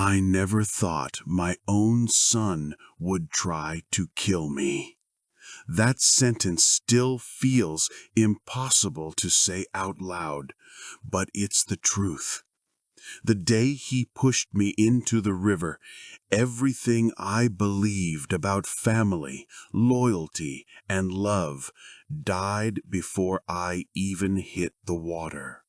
I never thought my own son would try to kill me. That sentence still feels impossible to say out loud, but it's the truth. The day he pushed me into the river, everything I believed about family, loyalty, and love died before I even hit the water.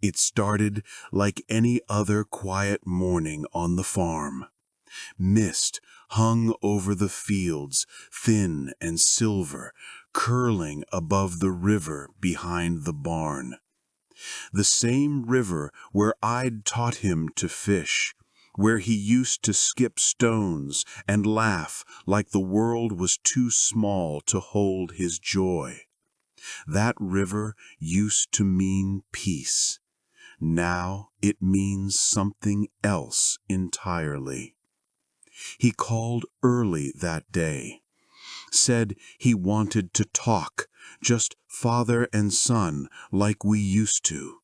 It started like any other quiet morning on the farm. Mist hung over the fields, thin and silver, curling above the river behind the barn. The same river where I'd taught him to fish, where he used to skip stones and laugh like the world was too small to hold his joy. That river used to mean peace. Now it means something else entirely. He called early that day, said he wanted to talk, just father and son like we used to.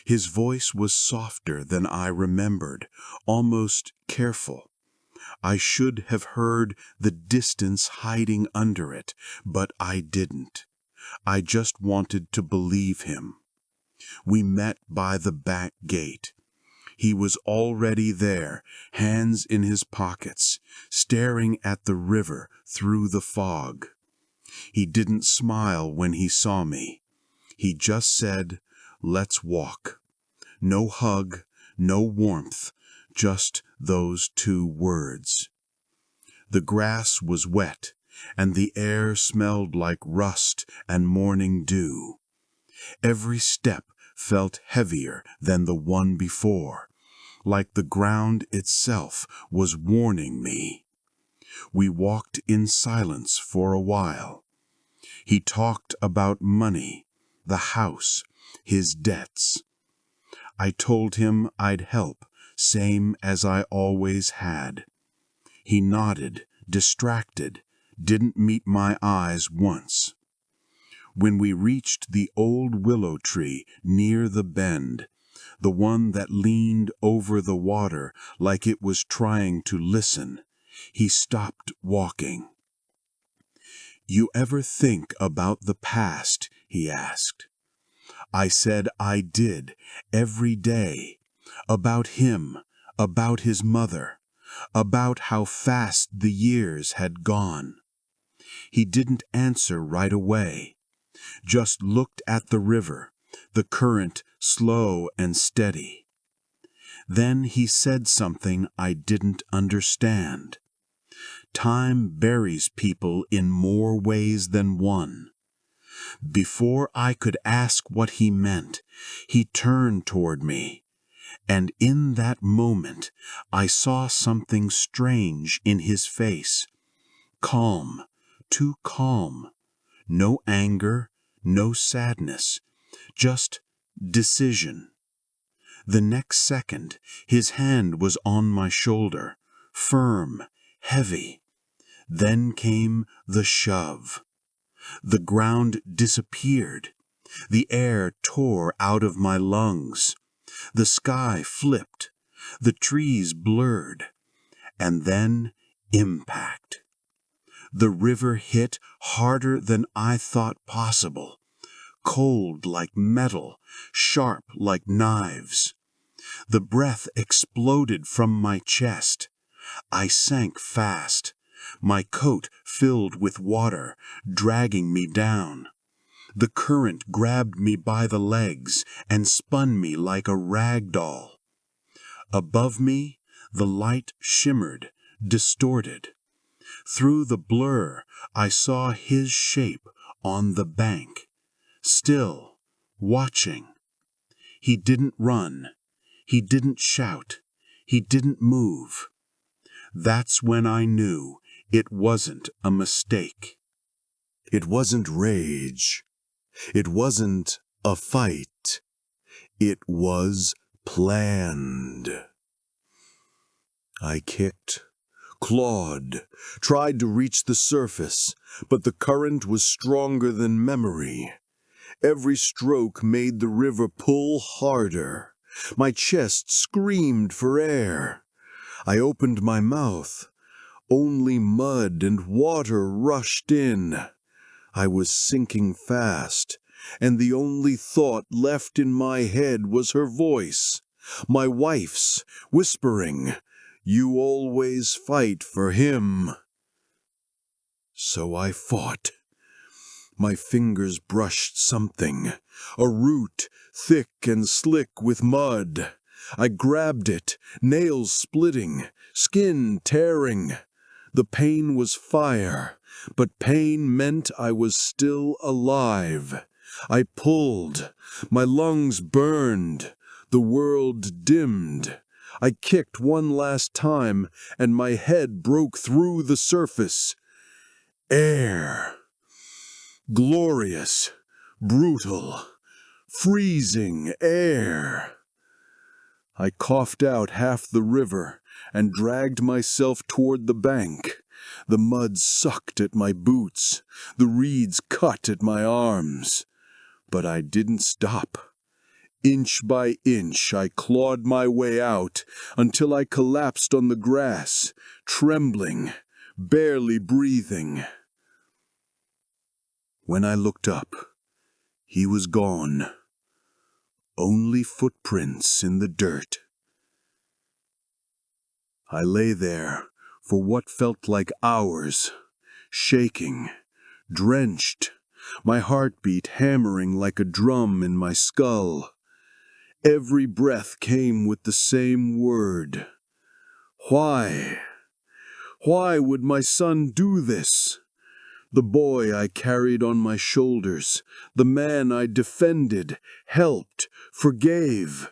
His voice was softer than I remembered, almost careful. I should have heard the distance hiding under it, but I didn't. I just wanted to believe him. We met by the back gate. He was already there, hands in his pockets, staring at the river through the fog. He didn't smile when he saw me. He just said, "Let's walk." No hug, no warmth, just those two words. The grass was wet, and the air smelled like rust and morning dew. Every step felt heavier than the one before, like the ground itself was warning me. We walked in silence for a while. He talked about money, the house, his debts. I told him I'd help, same as I always had. He nodded, distracted, didn't meet my eyes once. When we reached the old willow tree near the bend, the one that leaned over the water like it was trying to listen, he stopped walking. "You ever think about the past?" he asked. I said I did, every day. About him, about his mother, about how fast the years had gone. He didn't answer right away, just looked at the river, the current slow and steady. Then he said something I didn't understand. Time buries people in more ways than one. Before I could ask what he meant, he turned toward me, and in that moment I saw something strange in his face. Calm, too calm. No anger, no sadness, just decision. The next second, his hand was on my shoulder, firm, heavy. Then came the shove. The ground disappeared. The air tore out of my lungs. The sky flipped. The trees blurred. And then impact. The river hit harder than I thought possible. Cold like metal, sharp like knives. The breath exploded from my chest. I sank fast. My coat filled with water, dragging me down. The current grabbed me by the legs and spun me like a rag doll. Above me, the light shimmered, distorted. Through the blur, I saw his shape on the bank, still, watching. He didn't run. He didn't shout. He didn't move. That's when I knew it wasn't a mistake. It wasn't rage. It wasn't a fight. It was planned. I kicked, clawed, tried to reach the surface, but the current was stronger than memory. Every stroke made the river pull harder. My chest screamed for air. I opened my mouth. Only mud and water rushed in. I was sinking fast, and the only thought left in my head was her voice, my wife's, whispering, "You always fight for him." So I fought. My fingers brushed something, a root thick and slick with mud. I grabbed it, nails splitting, skin tearing. The pain was fire, but pain meant I was still alive. I pulled. My lungs burned. The world dimmed. I kicked one last time, and my head broke through the surface. Air. Glorious, brutal, freezing air. I coughed out half the river and dragged myself toward the bank. The mud sucked at my boots. The reeds cut at my arms. But I didn't stop. Inch by inch, I clawed my way out until I collapsed on the grass, trembling, barely breathing. When I looked up, he was gone. Only footprints in the dirt. I lay there for what felt like hours, shaking, drenched, my heartbeat hammering like a drum in my skull. Every breath came with the same word. Why? Why would my son do this? The boy I carried on my shoulders, the man I defended, helped, forgave.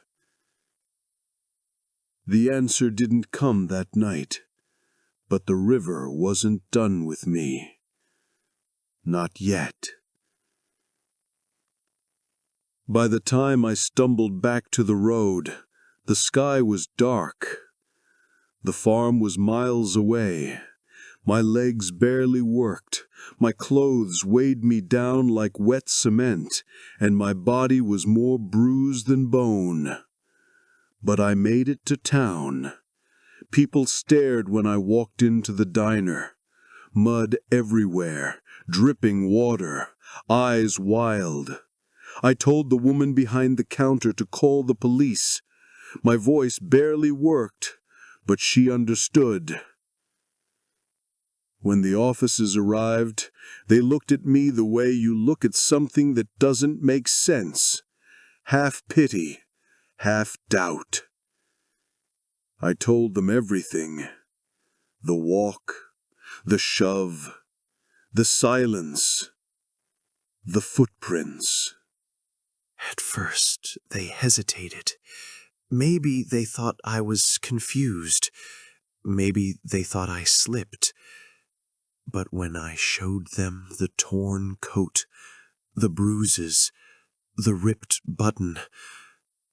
The answer didn't come that night, but the river wasn't done with me. Not yet. By the time I stumbled back to the road, the sky was dark. The farm was miles away. My legs barely worked. My clothes weighed me down like wet cement, and my body was more bruised than bone. But I made it to town. People stared when I walked into the diner. Mud everywhere, dripping water, eyes wild. I told the woman behind the counter to call the police. My voice barely worked, but she understood. When the officers arrived, they looked at me the way you look at something that doesn't make sense. Half pity, half doubt. I told them everything. The walk, the shove, the silence, the footprints. At first, they hesitated. Maybe they thought I was confused. Maybe they thought I slipped. But when I showed them the torn coat, the bruises, the ripped button,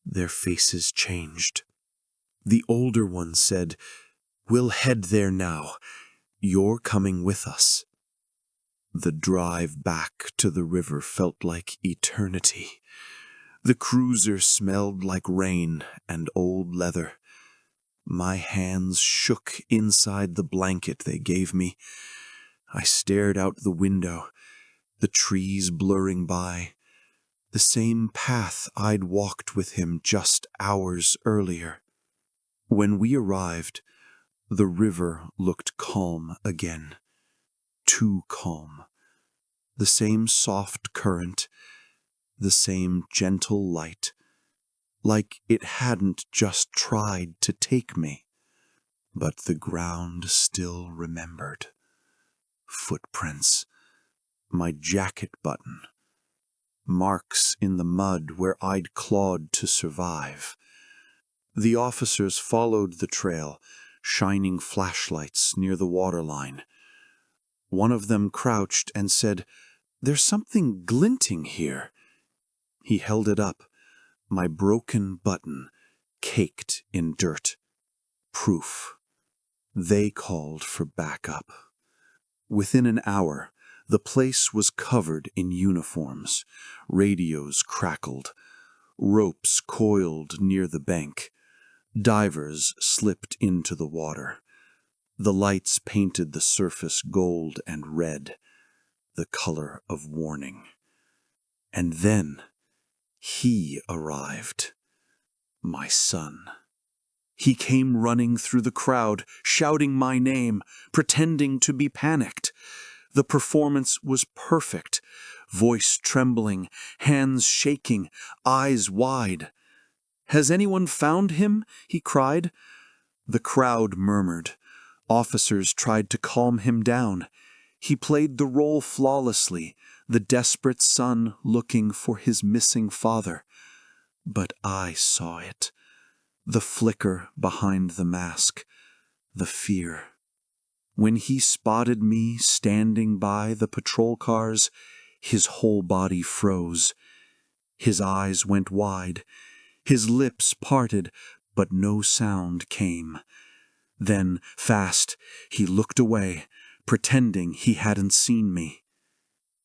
their faces changed. The older one said, "We'll head there now. You're coming with us." The drive back to the river felt like eternity. The cruiser smelled like rain and old leather. My hands shook inside the blanket they gave me. I stared out the window, the trees blurring by, the same path I'd walked with him just hours earlier. When we arrived, the river looked calm again. Too calm. The same soft current, the same gentle light, like it hadn't just tried to take me. But the ground still remembered. Footprints, my jacket button, marks in the mud where I'd clawed to survive. The officers followed the trail, shining flashlights near the waterline. One of them crouched and said, "There's something glinting here." He held it up, my broken button, caked in dirt. Proof. They called for backup. Within an hour, The place was covered in uniforms. Radios crackled. Ropes coiled near the bank. Divers slipped into the water. The lights painted the surface gold and red, the color of warning. And then he arrived, my son. He came running through the crowd, shouting my name, pretending to be panicked. The performance was perfect, voice trembling, hands shaking, eyes wide. "Has anyone found him?" he cried. The crowd murmured. Officers tried to calm him down. He played the role flawlessly, the desperate son looking for his missing father. But I saw it. The flicker behind the mask, the fear. When he spotted me standing by the patrol cars, his whole body froze. His eyes went wide. His lips parted, but no sound came. Then, fast, he looked away, pretending he hadn't seen me.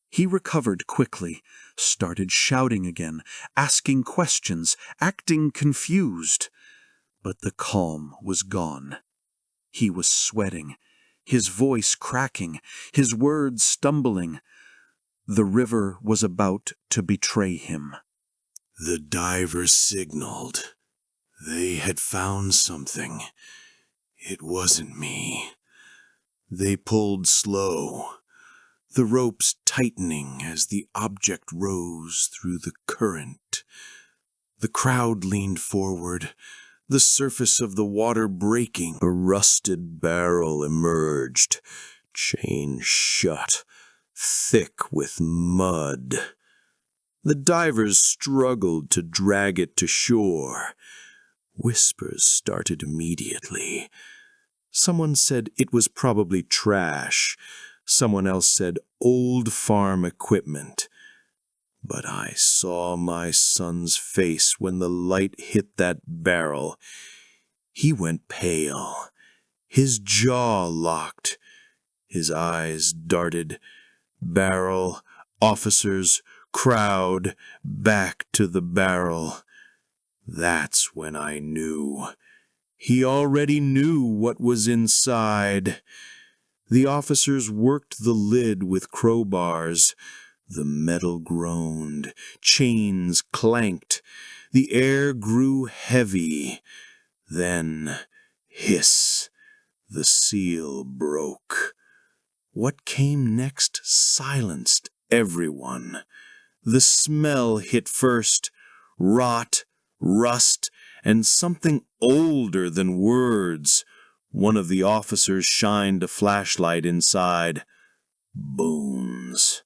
He recovered quickly, started shouting again, asking questions, acting confused. But the calm was gone. He was sweating, his voice cracking, his words stumbling. The river was about to betray him. The divers signaled. They had found something. It wasn't me. They pulled slow, the ropes tightening as the object rose through the current. The crowd leaned forward, the surface of the water breaking. A rusted barrel emerged, chain shut, thick with mud. The divers struggled to drag it to shore. Whispers started immediately. Someone said it was probably trash. Someone else said old farm equipment. But I saw my son's face when the light hit that barrel. He went pale. His jaw locked. His eyes darted. Barrel, officers, crowd, back to the barrel. That's when I knew. He already knew what was inside. The officers worked the lid with crowbars. The metal groaned. Chains clanked. The air grew heavy. Then, hiss, the seal broke. What came next silenced everyone. The smell hit first, rot, rust, and something older than words. One of the officers shined a flashlight inside. Bones.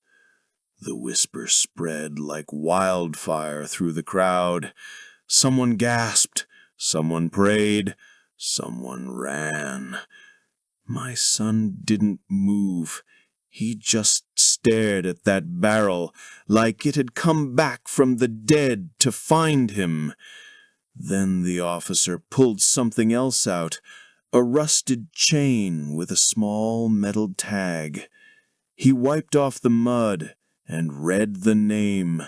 The whisper spread like wildfire through the crowd. Someone gasped, someone prayed, someone ran. My son didn't move. He just stared at that barrel like it had come back from the dead to find him. Then the officer pulled something else out, a rusted chain with a small metal tag. He wiped off the mud and read the name.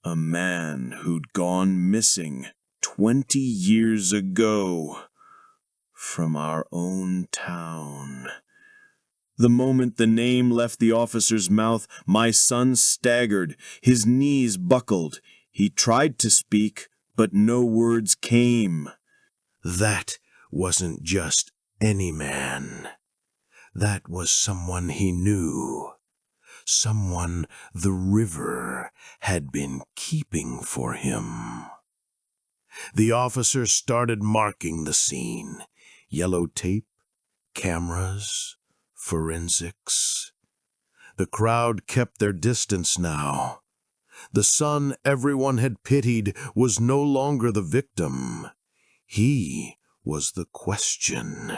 A man who'd gone missing 20 years ago from our own town. The moment the name left the officer's mouth, my son staggered. His knees buckled. He tried to speak, but no words came. That wasn't just any man. That was someone he knew. Someone the river had been keeping for him. The officer started marking the scene. Yellow tape, cameras, forensics. The crowd kept their distance now. The son everyone had pitied was no longer the victim. He was the question.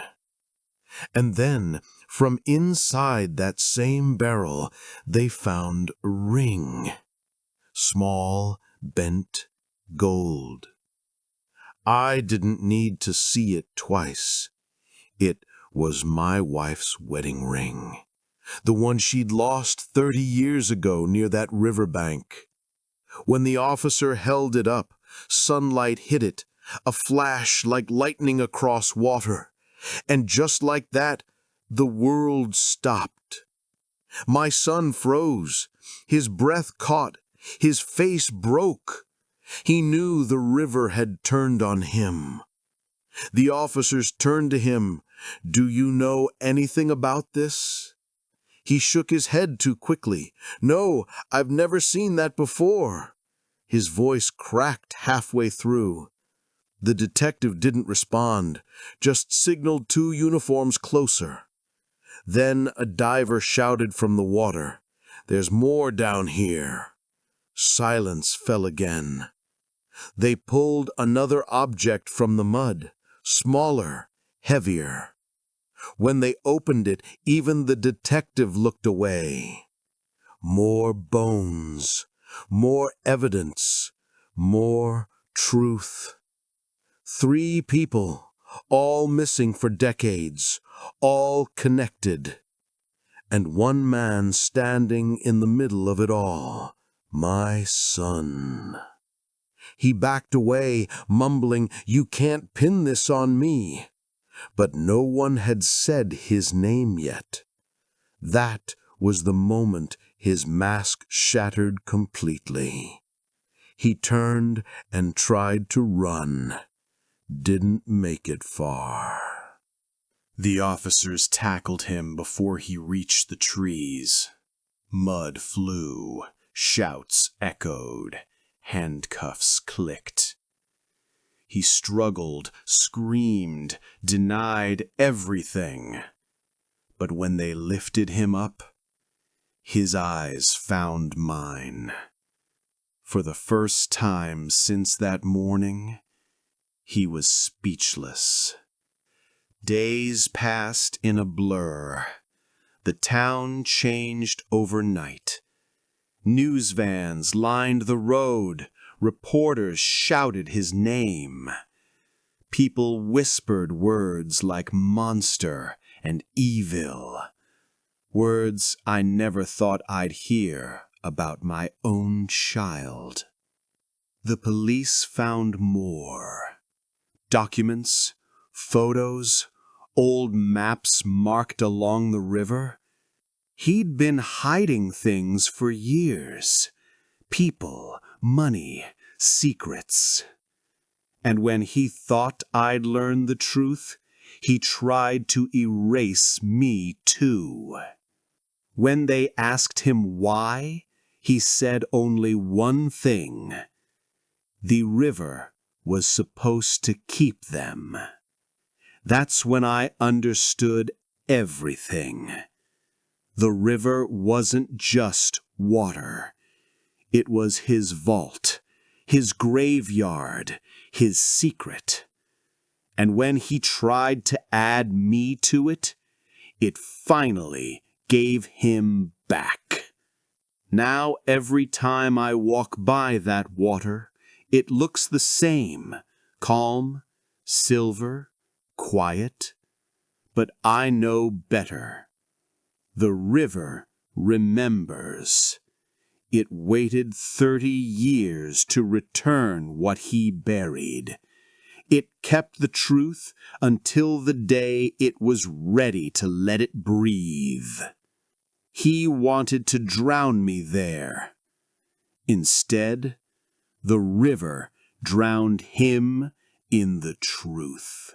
And then, from inside that same barrel, they found a ring. Small, bent gold. I didn't need to see it twice. It was my wife's wedding ring. the one she'd lost 30 years ago near that riverbank. When the officer held it up, sunlight hit it, a flash like lightning across water, and just like that, the world stopped. My son froze, his breath caught, his face broke. He knew the river had turned on him. The officers turned to him. "Do you know anything about this?" He shook his head too quickly. "No, I've never seen that before." His voice cracked halfway through. The detective didn't respond, just signaled 2 uniforms closer. Then a diver shouted from the water, "There's more down here." Silence fell again. They pulled another object from the mud, smaller, heavier. When they opened it, even the detective looked away. More bones, more evidence, more truth. 3 people, all missing for decades, all connected. And one man standing in the middle of it all, my son. He backed away, mumbling, "You can't pin this on me." But no one had said his name yet. That was the moment his mask shattered completely. He turned and tried to run. Didn't make it far. The officers tackled him before he reached the trees. Mud flew, shouts echoed, handcuffs clicked. He struggled, screamed, denied everything. But when they lifted him up, his eyes found mine. For the first time since that morning, he was speechless. Days passed in a blur. The town changed overnight. News vans lined the road. Reporters shouted his name. People whispered words like monster and evil. Words I never thought I'd hear about my own child. The police found more. Documents, photos, old maps marked along the river. He'd been hiding things for years. People, money, secrets. And when he thought I'd learned the truth, he tried to erase me too. When they asked him why, he said only one thing. The river was supposed to keep them. That's when I understood everything. The river wasn't just water. It was his vault, his graveyard, his secret. And when he tried to add me to it, it finally gave him back. Now every time I walk by that water, it looks the same, calm, silver, quiet. But I know better. The river remembers. It waited 30 years to return what he buried. It kept the truth until the day it was ready to let it breathe. He wanted to drown me there. Instead, the river drowned him in the truth.